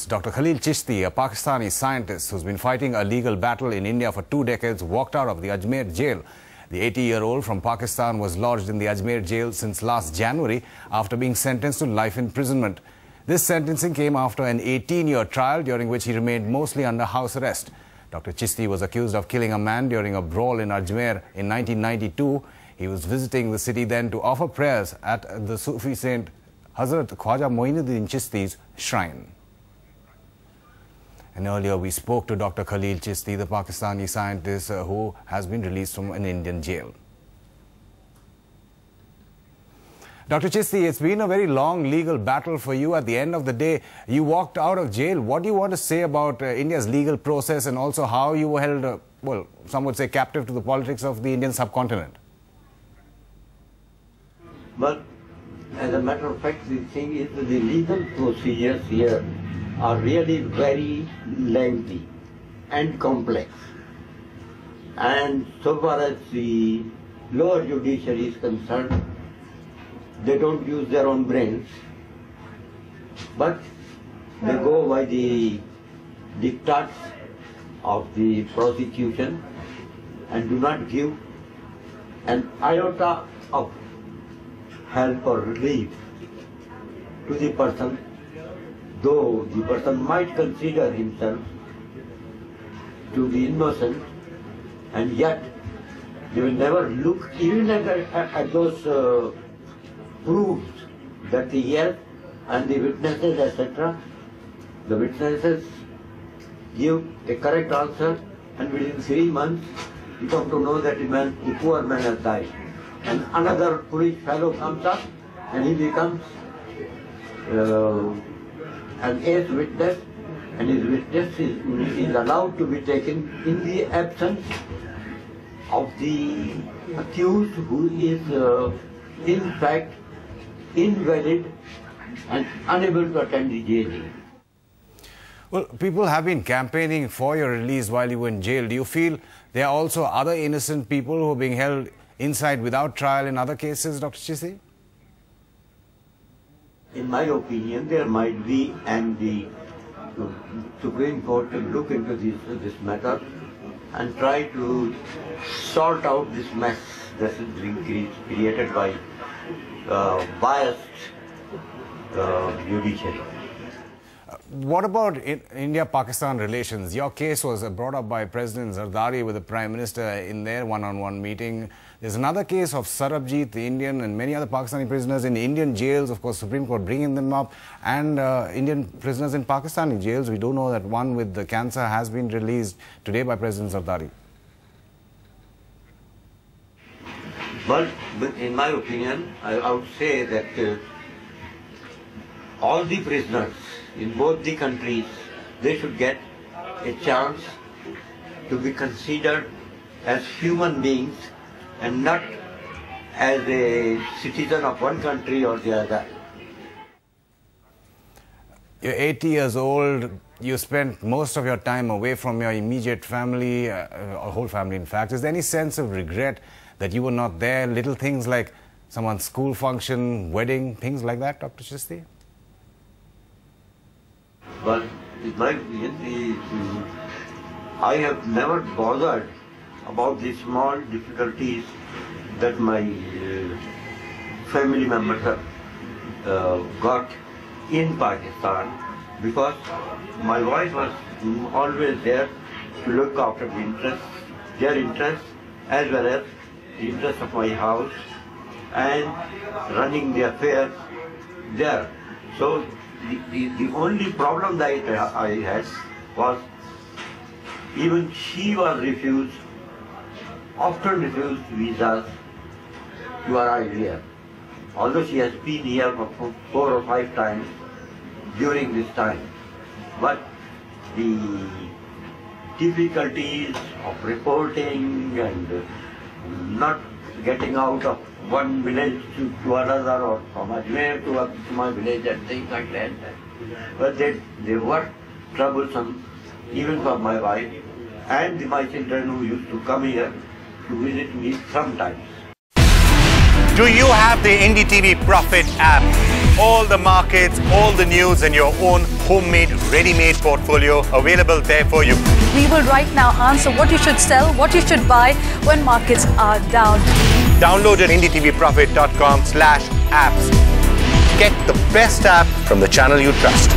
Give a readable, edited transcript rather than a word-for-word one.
Dr. Khalil Chishty, a Pakistani scientist who's been fighting a legal battle in India for 2 decades, walked out of the Ajmer Jail. The 80-year-old from Pakistan was lodged in the Ajmer Jail since last January after being sentenced to life imprisonment. This sentencing came after an 18-year trial during which he remained mostly under house arrest. Dr. Chishty was accused of killing a man during a brawl in Ajmer in 1992. He was visiting the city then to offer prayers at the Sufi saint Hazrat Khwaja Moinuddin Chishti's shrine. And earlier we spoke to Dr. Khalil Chishty, the Pakistani scientist who has been released from an Indian jail. Dr. Chishty, it's been a very long legal battle for you. At the end of the day, you walked out of jail. What do you want to say about India's legal process and also how you were held, well, some would say captive to the politics of the Indian subcontinent? But as a matter of fact, the thing is that the legal procedures here are really very lengthy and complex. And so far as the lower judiciary is concerned, they don't use their own brains, but they go by the diktats of the prosecution and do not give an iota of help or relief to the person, though the person might consider himself to be innocent, and yet they will never look even at those proofs that the yes and the witnesses, etc. The witnesses give a correct answer, and within 3 months you come to know that the poor man has died. And another foolish fellow comes up and he becomes an ace witness, and his witness is allowed to be taken in the absence of the accused, who is in fact invalid and unable to attend the jail. Well, people have been campaigning for your release while you were in jail. Do you feel there are also other innocent people who are being held inside without trial in other cases, Dr. Chishty? In my opinion, there might be, and the Supreme Court will look into this matter and try to sort out this mess that is being created by biased judiciary. What about India-Pakistan relations? Your case was brought up by President Zardari with the Prime Minister in their one-on-one meeting. There's another case of Sarabjit, the Indian, and many other Pakistani prisoners in Indian jails. Of course, Supreme Court bringing them up, and Indian prisoners in Pakistani jails. We do know that one with the cancer has been released today by President Zardari. Well, in my opinion, I would say that all the prisoners in both the countries, they should get a chance to be considered as human beings and not as a citizen of one country or the other. You're 80 years old. You spent most of your time away from your immediate family, or whole family in fact. Is there any sense of regret that you were not there? Little things like someone's school function, wedding, things like that, Dr. Chishty? Well, in my opinion, I have never bothered about the small difficulties that my family members have got in Pakistan, because my wife was always there to look after their interests, as well as the interests of my house and running the affairs there. So the only problem that I had was even she was often refused visas to arrive here. Although she has been here for 4 or 5 times during this time. But the difficulties of reporting and not getting out of one village to another, or from Ajmer to my village and things like that. But they were troublesome even for my wife and my children, who used to come here to visit me sometimes. Do you have the NDTV Profit app? all the markets, all the news and your own homemade, ready-made portfolio available there for you. We will right now answer what you should sell, what you should buy when markets are down. Download at ndtvprofit.com/apps. Get the best app from the channel you trust.